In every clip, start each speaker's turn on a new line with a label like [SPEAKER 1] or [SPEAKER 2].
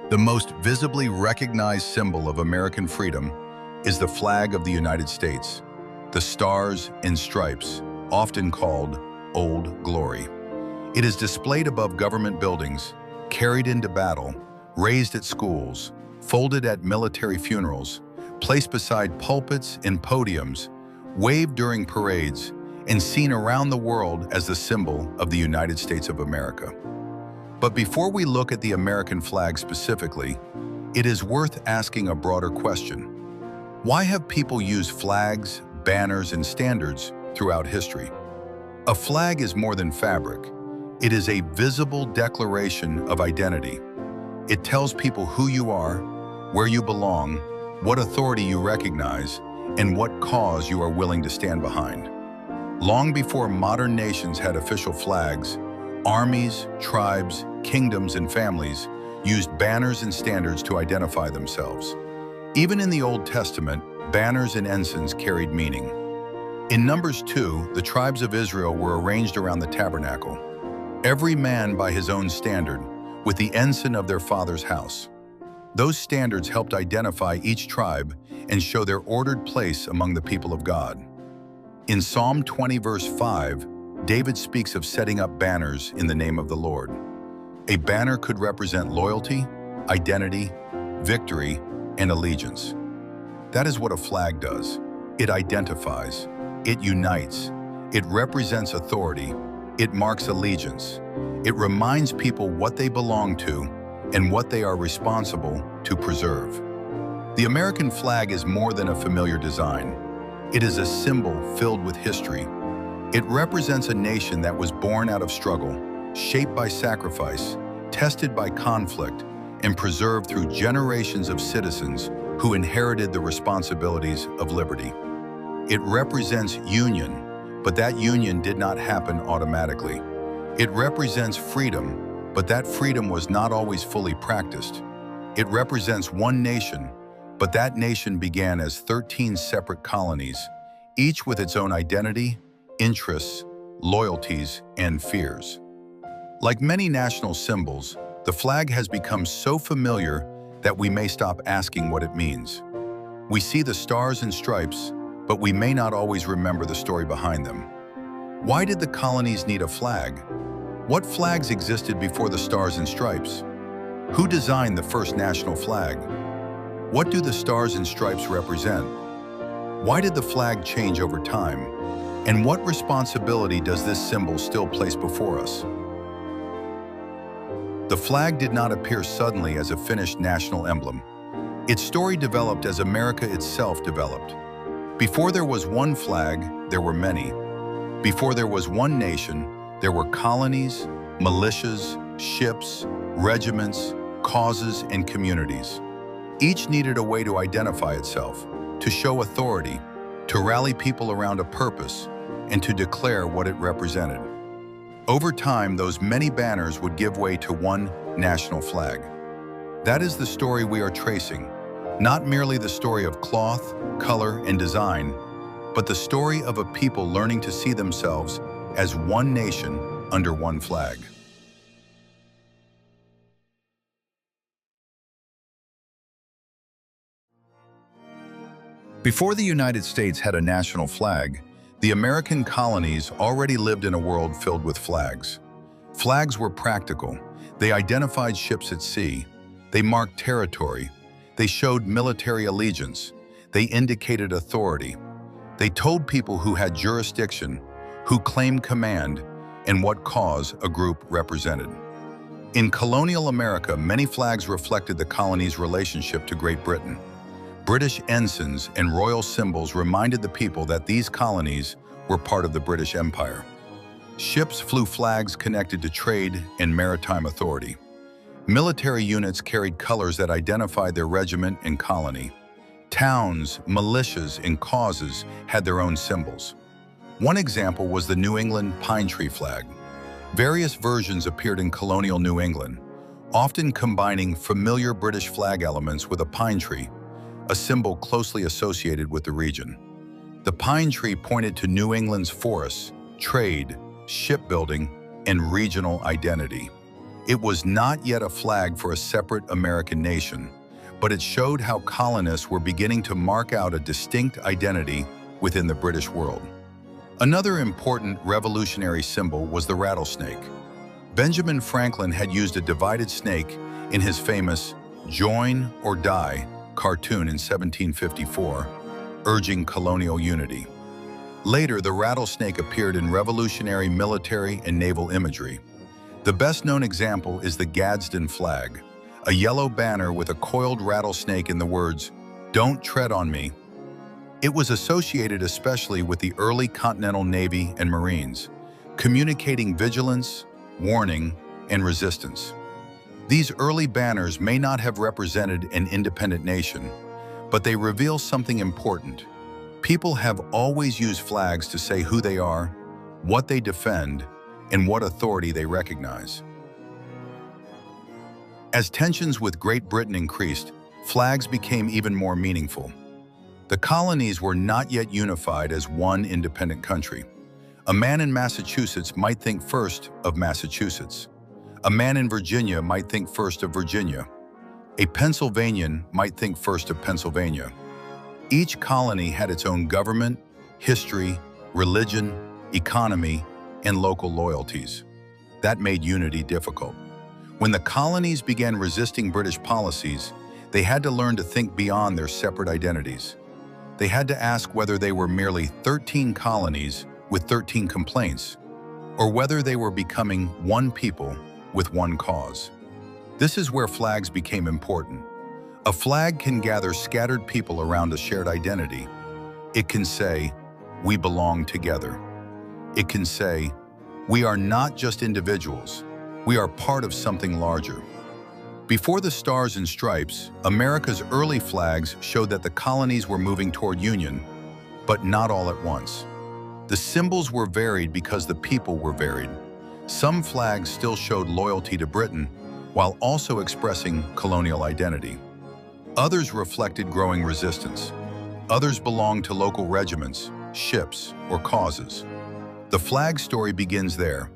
[SPEAKER 1] The most visibly recognized symbol of American freedom is the flag of the United States, the Stars and Stripes, often called Old Glory. It is displayed above government buildings, carried into battle, raised at schools, folded at military funerals, placed beside pulpits and podiums, waved during parades, and seen around the world as the symbol of the United States of America. But before we look at the American flag specifically, it is worth asking a broader question. Why have people used flags, banners, and standards throughout history? A flag is more than fabric. It is a visible declaration of identity. It tells people who you are, where you belong, what authority you recognize, and what cause you are willing to stand behind. Long before modern nations had official flags, armies, tribes, kingdoms, and families used banners and standards to identify themselves. Even in the Old Testament, banners and ensigns carried meaning. In Numbers 2, the tribes of Israel were arranged around the tabernacle, every man by his own standard, with the ensign of their father's house. Those standards helped identify each tribe and show their ordered place among the people of God. In Psalm 20, verse 5, David speaks of setting up banners in the name of the Lord. A banner could represent loyalty, identity, victory, and allegiance. That is what a flag does. It identifies, it unites, it represents authority, it marks allegiance. It reminds people what they belong to and what they are responsible to preserve. The American flag is more than a familiar design. It is a symbol filled with history. It represents a nation that was born out of struggle, shaped by sacrifice, tested by conflict, and preserved through generations of citizens who inherited the responsibilities of liberty. It represents union, but that union did not happen automatically. It represents freedom, but that freedom was not always fully practiced. It represents one nation, but that nation began as 13 separate colonies, each with its own identity, interests, loyalties, and fears. Like many national symbols, the flag has become so familiar that we may stop asking what it means. We see the stars and stripes, but we may not always remember the story behind them. Why did the colonies need a flag? What flags existed before the stars and stripes? Who designed the first national flag? What do the stars and stripes represent? Why did the flag change over time? And what responsibility does this symbol still place before us? The flag did not appear suddenly as a finished national emblem. Its story developed as America itself developed. Before there was one flag, there were many. Before there was one nation, there were colonies, militias, ships, regiments, causes, and communities. Each needed a way to identify itself, to show authority, to rally people around a purpose, and to declare what it represented. Over time, those many banners would give way to one national flag. That is the story we are tracing, not merely the story of cloth, color, and design, but the story of a people learning to see themselves as one nation under one flag. Before the United States had a national flag, the American colonies already lived in a world filled with flags. Flags were practical. They identified ships at sea. They marked territory. They showed military allegiance. They indicated authority. They told people who had jurisdiction, who claimed command, and what cause a group represented. In colonial America, many flags reflected the colony's relationship to Great Britain. British ensigns and royal symbols reminded the people that these colonies were part of the British Empire. Ships flew flags connected to trade and maritime authority. Military units carried colors that identified their regiment and colony. Towns, militias, and causes had their own symbols. One example was the New England pine tree flag. Various versions appeared in colonial New England, often combining familiar British flag elements with a pine tree, a symbol closely associated with the region. The pine tree pointed to New England's forests, trade, shipbuilding, and regional identity. It was not yet a flag for a separate American nation, but it showed how colonists were beginning to mark out a distinct identity within the British world. Another important revolutionary symbol was the rattlesnake. Benjamin Franklin had used a divided snake in his famous "Join or Die" cartoon in 1754, urging colonial unity. Later, the rattlesnake appeared in revolutionary military and naval imagery. The best-known example is the Gadsden flag, a yellow banner with a coiled rattlesnake in the words, "Don't tread on me." It was associated especially with the early Continental Navy and Marines, communicating vigilance, warning, and resistance. These early banners may not have represented an independent nation, but they reveal something important. People have always used flags to say who they are, what they defend, and what authority they recognize. As tensions with Great Britain increased, flags became even more meaningful. The colonies were not yet unified as one independent country. A man in Massachusetts might think first of Massachusetts. A man in Virginia might think first of Virginia. A Pennsylvanian might think first of Pennsylvania. Each colony had its own government, history, religion, economy, and local loyalties. That made unity difficult. When the colonies began resisting British policies, they had to learn to think beyond their separate identities. They had to ask whether they were merely 13 colonies with 13 complaints, or whether they were becoming one people with one cause. This is where flags became important. A flag can gather scattered people around a shared identity. It can say, "We belong together." It can say, "We are not just individuals. We are part of something larger." Before the Stars and Stripes, America's early flags showed that the colonies were moving toward union, but not all at once. The symbols were varied because the people were varied. Some flags still showed loyalty to Britain, while also expressing colonial identity. Others reflected growing resistance. Others belonged to local regiments, ships, or causes. The flag story begins there,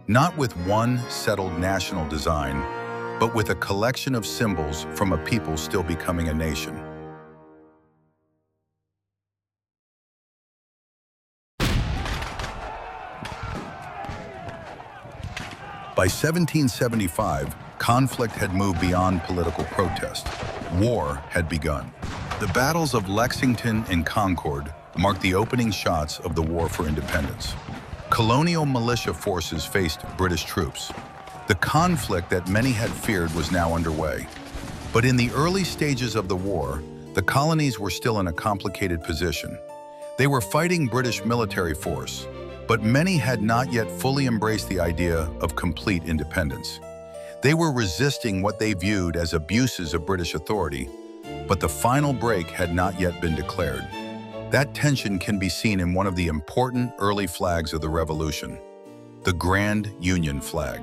[SPEAKER 1] not with one settled national design, but with a collection of symbols from a people still becoming a nation. By 1775, conflict had moved beyond political protest. War had begun. The battles of Lexington and Concord marked the opening shots of the War for Independence. Colonial militia forces faced British troops. The conflict that many had feared was now underway. But in the early stages of the war, the colonies were still in a complicated position. They were fighting British military force, but many had not yet fully embraced the idea of complete independence. They were resisting what they viewed as abuses of British authority, but the final break had not yet been declared. That tension can be seen in one of the important early flags of the Revolution, the Grand Union flag.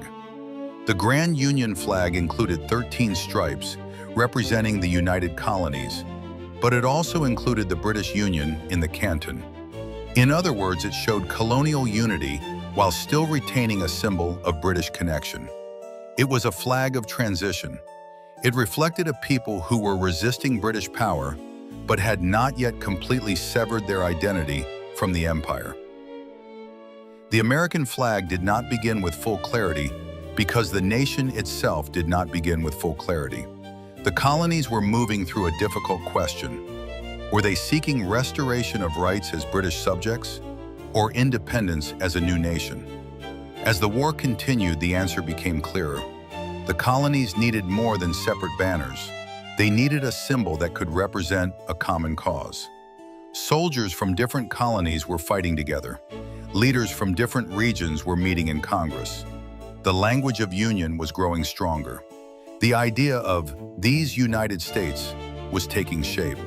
[SPEAKER 1] The Grand Union flag included 13 stripes representing the United Colonies, but it also included the British Union in the canton. In other words, it showed colonial unity while still retaining a symbol of British connection. It was a flag of transition. It reflected a people who were resisting British power, but had not yet completely severed their identity from the empire. The American flag did not begin with full clarity because the nation itself did not begin with full clarity. The colonies were moving through a difficult question. Were they seeking restoration of rights as British subjects, or independence as a new nation? As the war continued, the answer became clearer. The colonies needed more than separate banners. They needed a symbol that could represent a common cause. Soldiers from different colonies were fighting together. Leaders from different regions were meeting in Congress. The language of union was growing stronger. The idea of these United States was taking shape.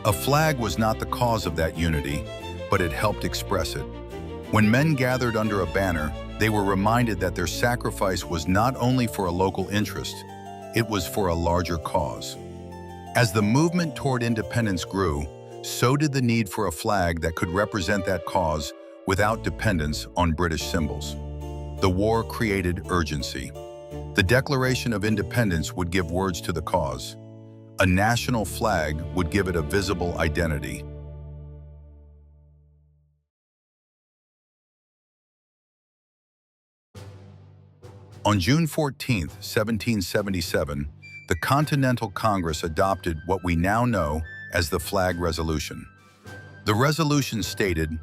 [SPEAKER 1] A flag was not the cause of that unity, but it helped express it. When men gathered under a banner, they were reminded that their sacrifice was not only for a local interest, it was for a larger cause. As the movement toward independence grew, so did the need for a flag that could represent that cause without dependence on British symbols. The war created urgency. The Declaration of Independence would give words to the cause. A national flag would give it a visible identity. On June 14, 1777, the Continental Congress adopted what we now know as the Flag Resolution. The resolution stated,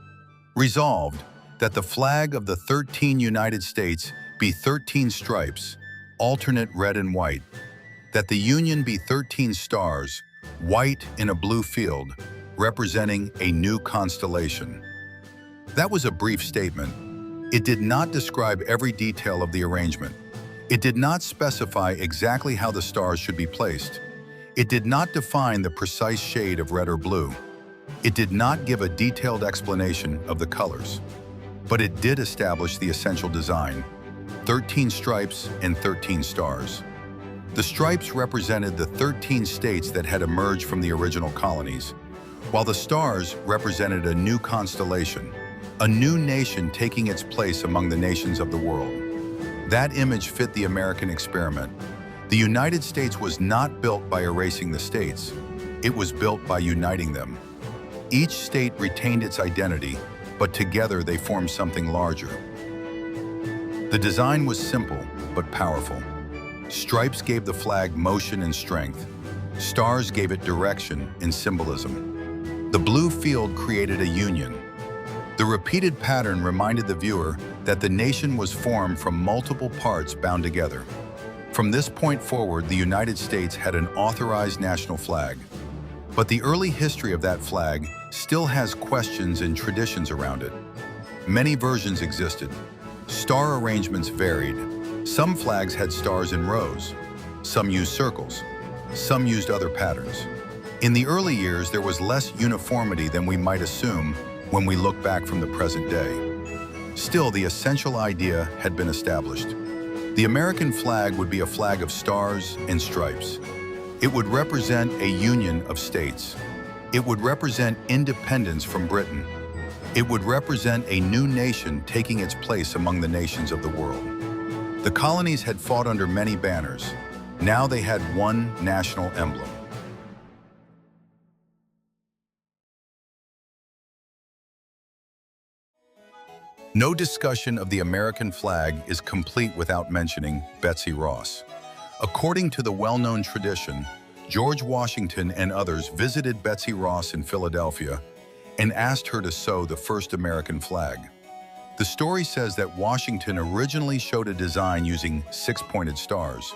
[SPEAKER 1] "Resolved that the flag of the 13 United States be 13 stripes, alternate red and white, that the Union be 13 stars, white in a blue field, representing a new constellation." That was a brief statement. It did not describe every detail of the arrangement. It did not specify exactly how the stars should be placed. It did not define the precise shade of red or blue. It did not give a detailed explanation of the colors. But it did establish the essential design: 13 stripes and 13 stars. The stripes represented the 13 states that had emerged from the original colonies, while the stars represented a new constellation, a new nation taking its place among the nations of the world. That image fit the American experiment. The United States was not built by erasing the states. It was built by uniting them. Each state retained its identity, but together they formed something larger. The design was simple, but powerful. Stripes gave the flag motion and strength. Stars gave it direction and symbolism. The blue field created a union. The repeated pattern reminded the viewer that the nation was formed from multiple parts bound together. From this point forward, the United States had an authorized national flag. But the early history of that flag still has questions and traditions around it. Many versions existed. Star arrangements varied. Some flags had stars in rows. Some used circles. Some used other patterns. In the early years, there was less uniformity than we might assume when we look back from the present day. Still, the essential idea had been established. The American flag would be a flag of stars and stripes. It would represent a union of states. It would represent independence from Britain. It would represent a new nation taking its place among the nations of the world. The colonies had fought under many banners. Now they had one national emblem. No discussion of the American flag is complete without mentioning Betsy Ross. According to the well-known tradition, George Washington and others visited Betsy Ross in Philadelphia and asked her to sew the first American flag. The story says that Washington originally showed a design using 6-pointed stars,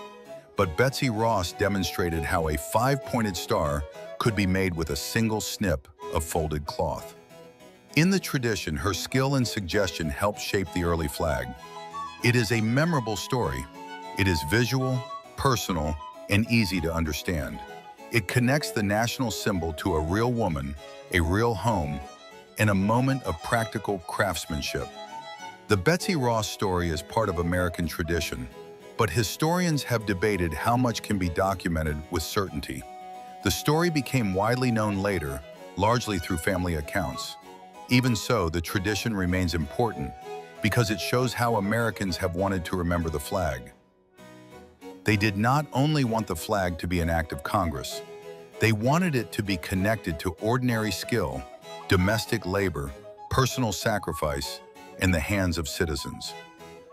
[SPEAKER 1] but Betsy Ross demonstrated how a 5-pointed star could be made with a single snip of folded cloth. In the tradition, her skill and suggestion helped shape the early flag. It is a memorable story. It is visual, personal, and easy to understand. It connects the national symbol to a real woman, a real home, and a moment of practical craftsmanship. The Betsy Ross story is part of American tradition, but historians have debated how much can be documented with certainty. The story became widely known later, largely through family accounts. Even so, the tradition remains important because it shows how Americans have wanted to remember the flag. They did not only want the flag to be an act of Congress, they wanted it to be connected to ordinary skill, domestic labor, personal sacrifice, in the hands of citizens.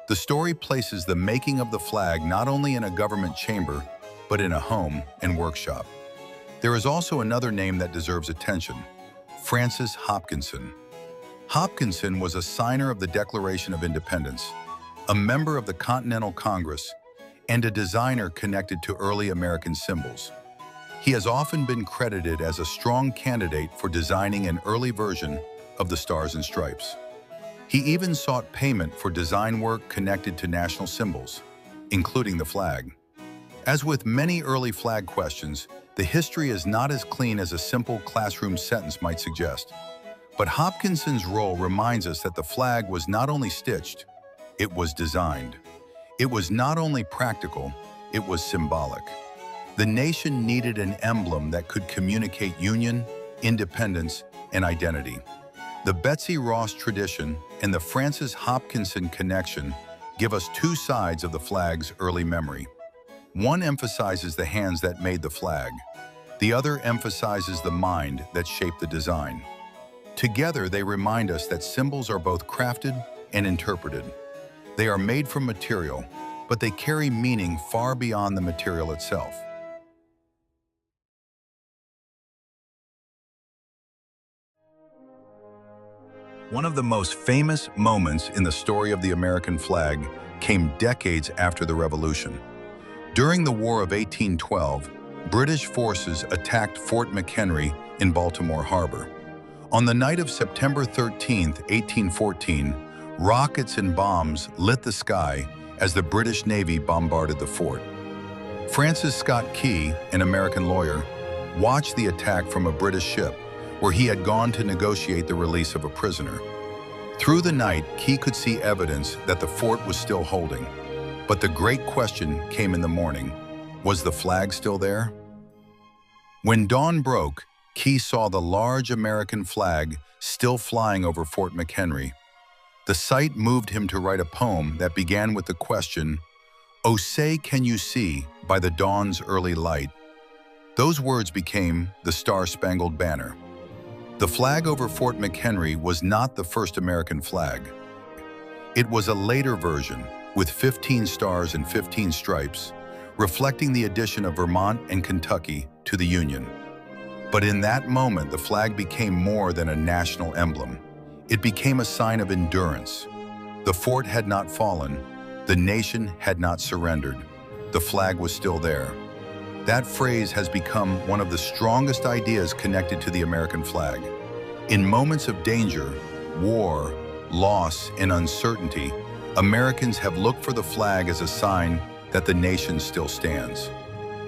[SPEAKER 1] The story places the making of the flag not only in a government chamber, but in a home and workshop. There is also another name that deserves attention: Francis Hopkinson. Hopkinson was a signer of the Declaration of Independence, a member of the Continental Congress, and a designer connected to early American symbols. He has often been credited as a strong candidate for designing an early version of the Stars and Stripes. He even sought payment for design work connected to national symbols, including the flag. As with many early flag questions, the history is not as clean as a simple classroom sentence might suggest. But Hopkinson's role reminds us that the flag was not only stitched, it was designed. It was not only practical, it was symbolic. The nation needed an emblem that could communicate union, independence, and identity. The Betsy Ross tradition and the Francis Hopkinson connection give us two sides of the flag's early memory. One emphasizes the hands that made the flag. The other emphasizes the mind that shaped the design. Together, they remind us that symbols are both crafted and interpreted. They are made from material, but they carry meaning far beyond the material itself. One of the most famous moments in the story of the American flag came decades after the Revolution. During the War of 1812, British forces attacked Fort McHenry in Baltimore Harbor. On the night of September 13, 1814, rockets and bombs lit the sky as the British Navy bombarded the fort. Francis Scott Key, an American lawyer, watched the attack from a British ship where he had gone to negotiate the release of a prisoner. Through the night, Key could see evidence that the fort was still holding. But the great question came in the morning. Was the flag still there? When dawn broke, Key saw the large American flag still flying over Fort McHenry. The sight moved him to write a poem that began with the question, "Oh, say can you see by the dawn's early light?" Those words became the Star-Spangled Banner. The flag over Fort McHenry was not the first American flag. It was a later version with 15 stars and 15 stripes, reflecting the addition of Vermont and Kentucky to the Union. But in that moment, the flag became more than a national emblem. It became a sign of endurance. The fort had not fallen. The nation had not surrendered. The flag was still there. That phrase has become one of the strongest ideas connected to the American flag. In moments of danger, war, loss, and uncertainty, Americans have looked for the flag as a sign that the nation still stands.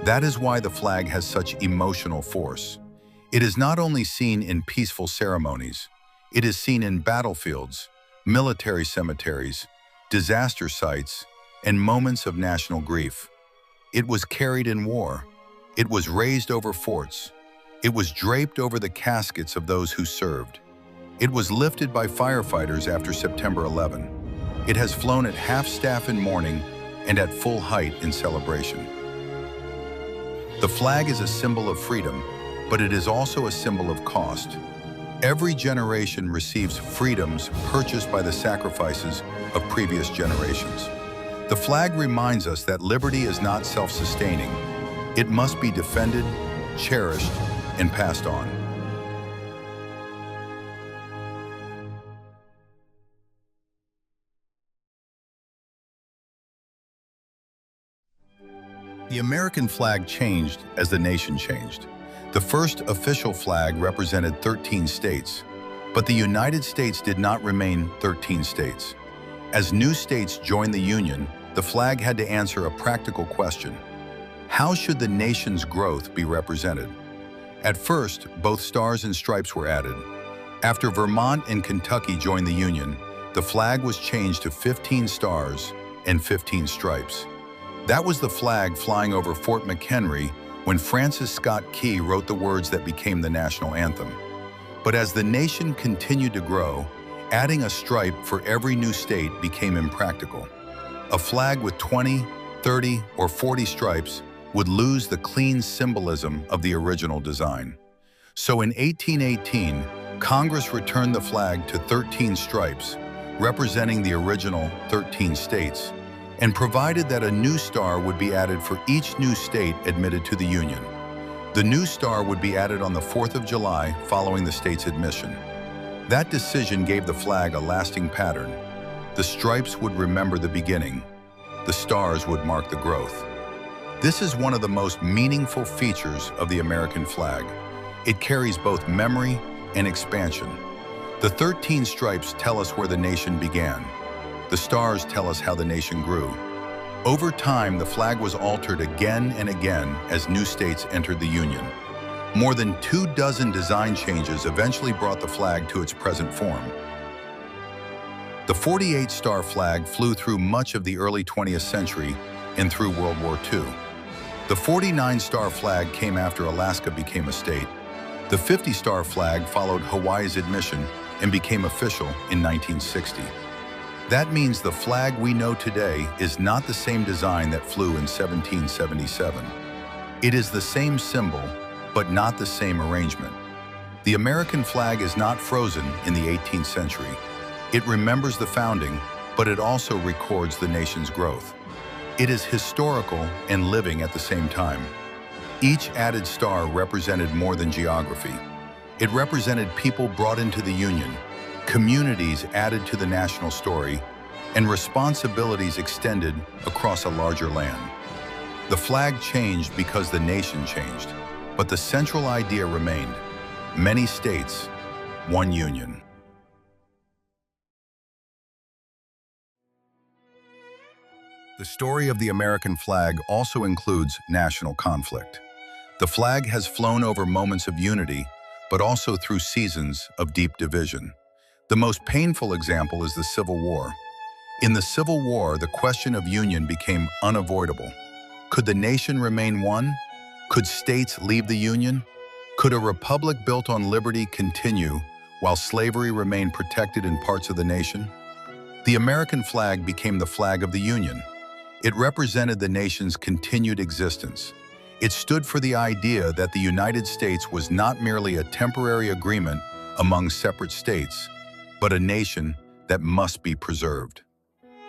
[SPEAKER 1] That is why the flag has such emotional force. It is not only seen in peaceful ceremonies, it is seen in battlefields, military cemeteries, disaster sites, and moments of national grief. It was carried in war. It was raised over forts. It was draped over the caskets of those who served. It was lifted by firefighters after September 11. It has flown at half-staff in mourning and at full height in celebration. The flag is a symbol of freedom, but it is also a symbol of cost. Every generation receives freedoms purchased by the sacrifices of previous generations. The flag reminds us that liberty is not self-sustaining. It must be defended, cherished, and passed on. The American flag changed as the nation changed. The first official flag represented 13 states, but the United States did not remain 13 states. As new states joined the Union, the flag had to answer a practical question. How should the nation's growth be represented? At first, both stars and stripes were added. After Vermont and Kentucky joined the Union, the flag was changed to 15 stars and 15 stripes. That was the flag flying over Fort McHenry when Francis Scott Key wrote the words that became the national anthem. But as the nation continued to grow, adding a stripe for every new state became impractical. A flag with 20, 30, or 40 stripes would lose the clean symbolism of the original design. So in 1818, Congress returned the flag to 13 stripes, representing the original 13 states, and provided that a new star would be added for each new state admitted to the Union. The new star would be added on the 4th of July following the state's admission. That decision gave the flag a lasting pattern. The stripes would remember the beginning. The stars would mark the growth. This is one of the most meaningful features of the American flag. It carries both memory and expansion. The 13 stripes tell us where the nation began. The stars tell us how the nation grew. Over time, the flag was altered again and again as new states entered the Union. More than 24 design changes eventually brought the flag to its present form. The 48-star flag flew through much of the early 20th century and through World War II. The 49-star flag came after Alaska became a state. The 50-star flag followed Hawaii's admission and became official in 1960. That means the flag we know today is not the same design that flew in 1777. It is the same symbol, but not the same arrangement. The American flag is not frozen in the 18th century. It remembers the founding, but it also records the nation's growth. It is historical and living at the same time. Each added star represented more than geography. It represented people brought into the Union, communities added to the national story, and responsibilities extended across a larger land. The flag changed because the nation changed, but the central idea remained: many states, one union. The story of the American flag also includes national conflict. The flag has flown over moments of unity, but also through seasons of deep division. The most painful example is the Civil War. In the Civil War, the question of union became unavoidable. Could the nation remain one? Could states leave the Union? Could a republic built on liberty continue while slavery remained protected in parts of the nation? The American flag became the flag of the Union. It represented the nation's continued existence. It stood for the idea that the United States was not merely a temporary agreement among separate states, but a nation that must be preserved.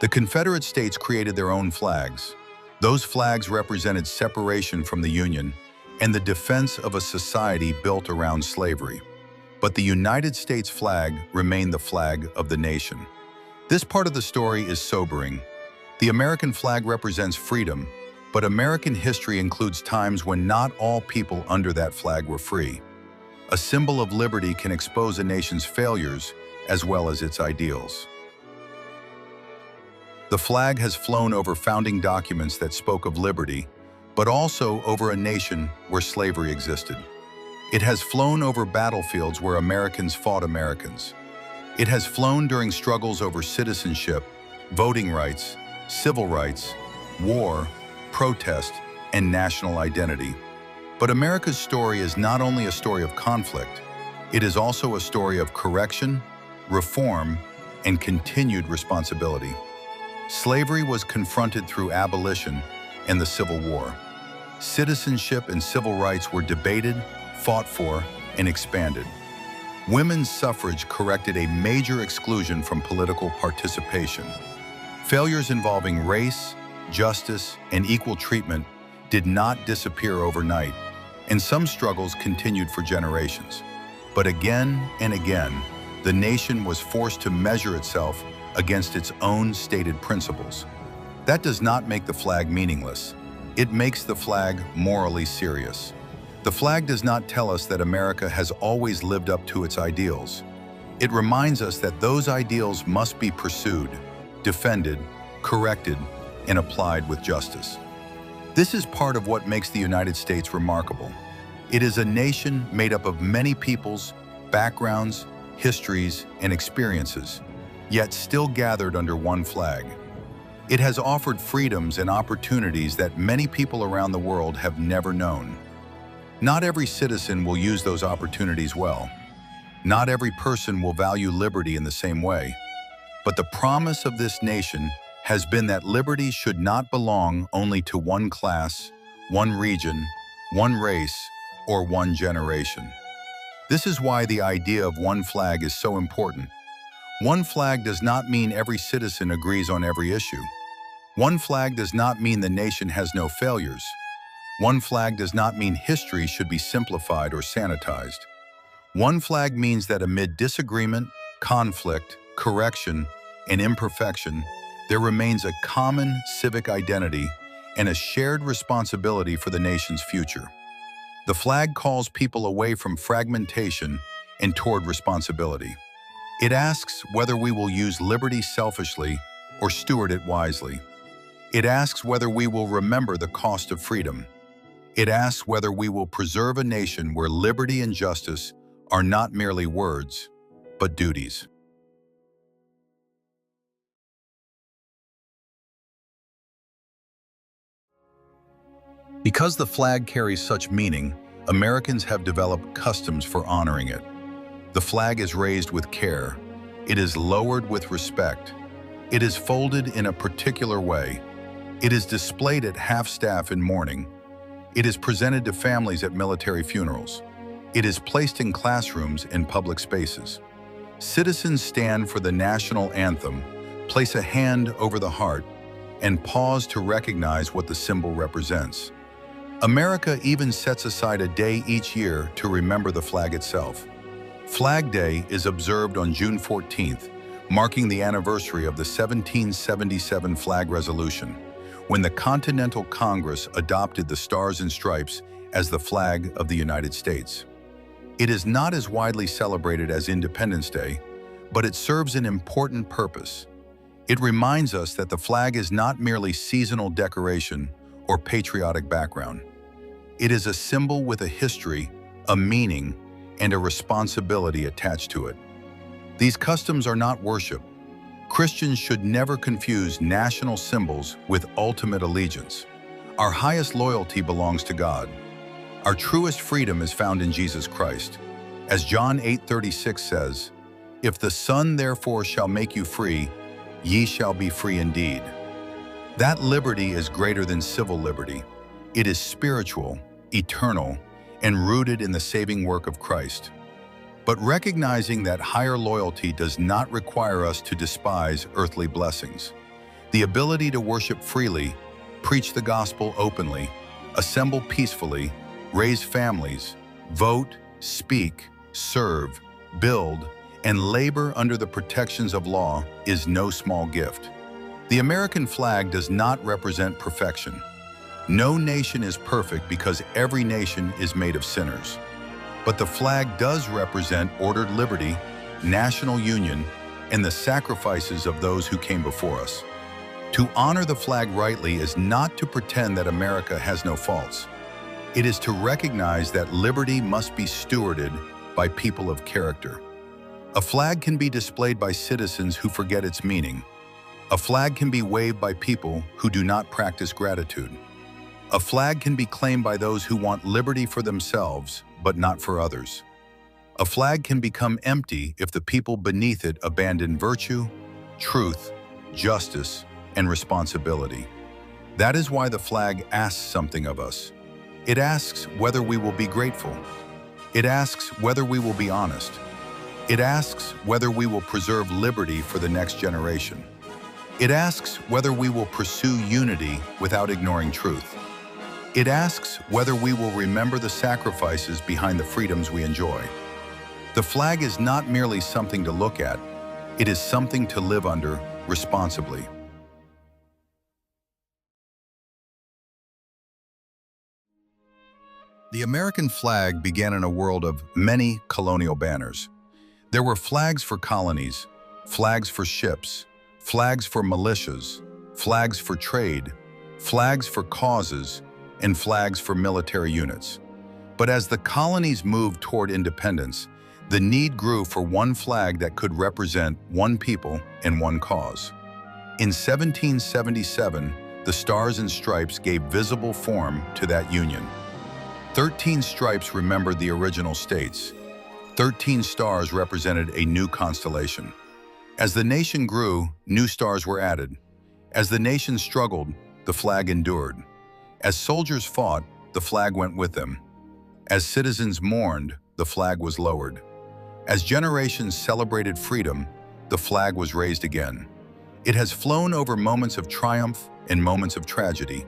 [SPEAKER 1] The Confederate States created their own flags. Those flags represented separation from the Union and the defense of a society built around slavery. But the United States flag remained the flag of the nation. This part of the story is sobering. The American flag represents freedom, but American history includes times when not all people under that flag were free. A symbol of liberty can expose a nation's failures as well as its ideals. The flag has flown over founding documents that spoke of liberty, but also over a nation where slavery existed. It has flown over battlefields where Americans fought Americans. It has flown during struggles over citizenship, voting rights, civil rights, war, protest, and national identity. But America's story is not only a story of conflict, it is also a story of correction, reform, and continued responsibility. Slavery was confronted through abolition and the Civil War. Citizenship and civil rights were debated, fought for, and expanded. Women's suffrage corrected a major exclusion from political participation. Failures involving race, justice, and equal treatment did not disappear overnight, and some struggles continued for generations. But again and again, the nation was forced to measure itself against its own stated principles. That does not make the flag meaningless. It makes the flag morally serious. The flag does not tell us that America has always lived up to its ideals. It reminds us that those ideals must be pursued, defended, corrected, and applied with justice. This is part of what makes the United States remarkable. It is a nation made up of many peoples, backgrounds, histories, and experiences, yet still gathered under one flag. It has offered freedoms and opportunities that many people around the world have never known. Not every citizen will use those opportunities well. Not every person will value liberty in the same way. But the promise of this nation has been that liberty should not belong only to one class, one region, one race, or one generation. This is why the idea of one flag is so important. One flag does not mean every citizen agrees on every issue. One flag does not mean the nation has no failures. One flag does not mean history should be simplified or sanitized. One flag means that amid disagreement, conflict, correction, and imperfection, there remains a common civic identity and a shared responsibility for the nation's future. The flag calls people away from fragmentation and toward responsibility. It asks whether we will use liberty selfishly or steward it wisely. It asks whether we will remember the cost of freedom. It asks whether we will preserve a nation where liberty and justice are not merely words, but duties. Because the flag carries such meaning, Americans have developed customs for honoring it. The flag is raised with care. It is lowered with respect. It is folded in a particular way. It is displayed at half-staff in mourning. It is presented to families at military funerals. It is placed in classrooms and public spaces. Citizens stand for the national anthem, place a hand over the heart, and pause to recognize what the symbol represents. America even sets aside a day each year to remember the flag itself. Flag Day is observed on June 14th, marking the anniversary of the 1777 Flag Resolution, when the Continental Congress adopted the Stars and Stripes as the flag of the United States. It is not as widely celebrated as Independence Day, but it serves an important purpose. It reminds us that the flag is not merely seasonal decoration or patriotic background. It is a symbol with a history, a meaning, and a responsibility attached to it. These customs are not worship. Christians should never confuse national symbols with ultimate allegiance. Our highest loyalty belongs to God. Our truest freedom is found in Jesus Christ. As John 8:36 says, "If the Son therefore shall make you free, ye shall be free indeed." That liberty is greater than civil liberty. It is spiritual, eternal, and rooted in the saving work of Christ. But recognizing that higher loyalty does not require us to despise earthly blessings. The ability to worship freely, preach the gospel openly, assemble peacefully, raise families, vote, speak, serve, build, and labor under the protections of law is no small gift. The American flag does not represent perfection. No nation is perfect because every nation is made of sinners. But the flag does represent ordered liberty, national union, and the sacrifices of those who came before us. To honor the flag rightly is not to pretend that America has no faults. It is to recognize that liberty must be stewarded by people of character. A flag can be displayed by citizens who forget its meaning. A flag can be waved by people who do not practice gratitude. A flag can be claimed by those who want liberty for themselves, but not for others. A flag can become empty if the people beneath it abandon virtue, truth, justice, and responsibility. That is why the flag asks something of us. It asks whether we will be grateful. It asks whether we will be honest. It asks whether we will preserve liberty for the next generation. It asks whether we will pursue unity without ignoring truth. It asks whether we will remember the sacrifices behind the freedoms we enjoy. The flag is not merely something to look at, it is something to live under responsibly. The American flag began in a world of many colonial banners. There were flags for colonies, flags for ships, flags for militias, flags for trade, flags for causes, and flags for military units. But as the colonies moved toward independence, the need grew for one flag that could represent one people and one cause. In 1777, the Stars and Stripes gave visible form to that union. 13 stripes remembered the original states. 13 stars represented a new constellation. As the nation grew, new stars were added. As the nation struggled, the flag endured. As soldiers fought, the flag went with them. As citizens mourned, the flag was lowered. As generations celebrated freedom, the flag was raised again. It has flown over moments of triumph and moments of tragedy.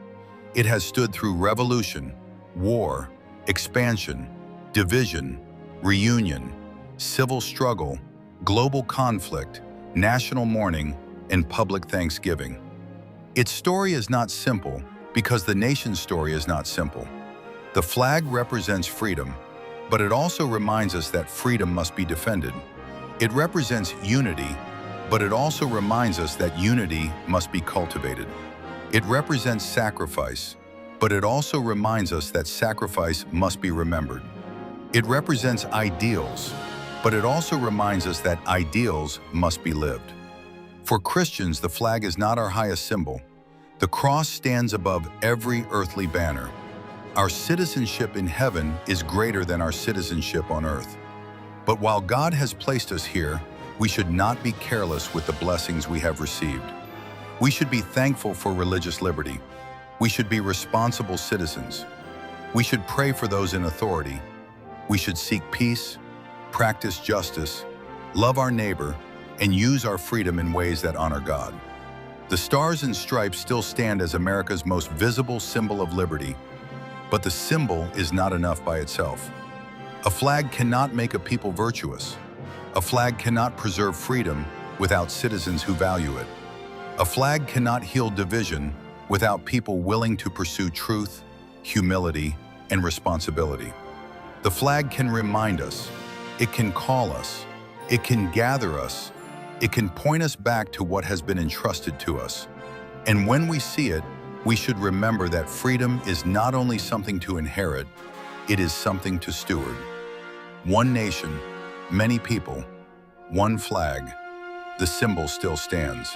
[SPEAKER 1] It has stood through revolution, war, expansion, division, reunion, civil struggle, global conflict, national mourning, and public thanksgiving. Its story is not simple because the nation's story is not simple. The flag represents freedom, but it also reminds us that freedom must be defended. It represents unity, but it also reminds us that unity must be cultivated. It represents sacrifice, but it also reminds us that sacrifice must be remembered. It represents ideals, but it also reminds us that ideals must be lived. For Christians, the flag is not our highest symbol. The cross stands above every earthly banner. Our citizenship in heaven is greater than our citizenship on earth. But while God has placed us here, We should not be careless with the blessings we have received. We should be thankful for religious liberty. We should be responsible citizens. We should pray for those in authority. We should seek peace, practice justice, love our neighbor, and use our freedom in ways that honor God. The Stars and Stripes still stand as America's most visible symbol of liberty, but the symbol is not enough by itself. A flag cannot make a people virtuous. A flag cannot preserve freedom without citizens who value it. A flag cannot heal division without people willing to pursue truth, humility, and responsibility. The flag can remind us, it can call us, it can gather us, it can point us back to what has been entrusted to us. And when we see it, we should remember that freedom is not only something to inherit, it is something to steward. One nation, many people, one flag, the symbol still stands.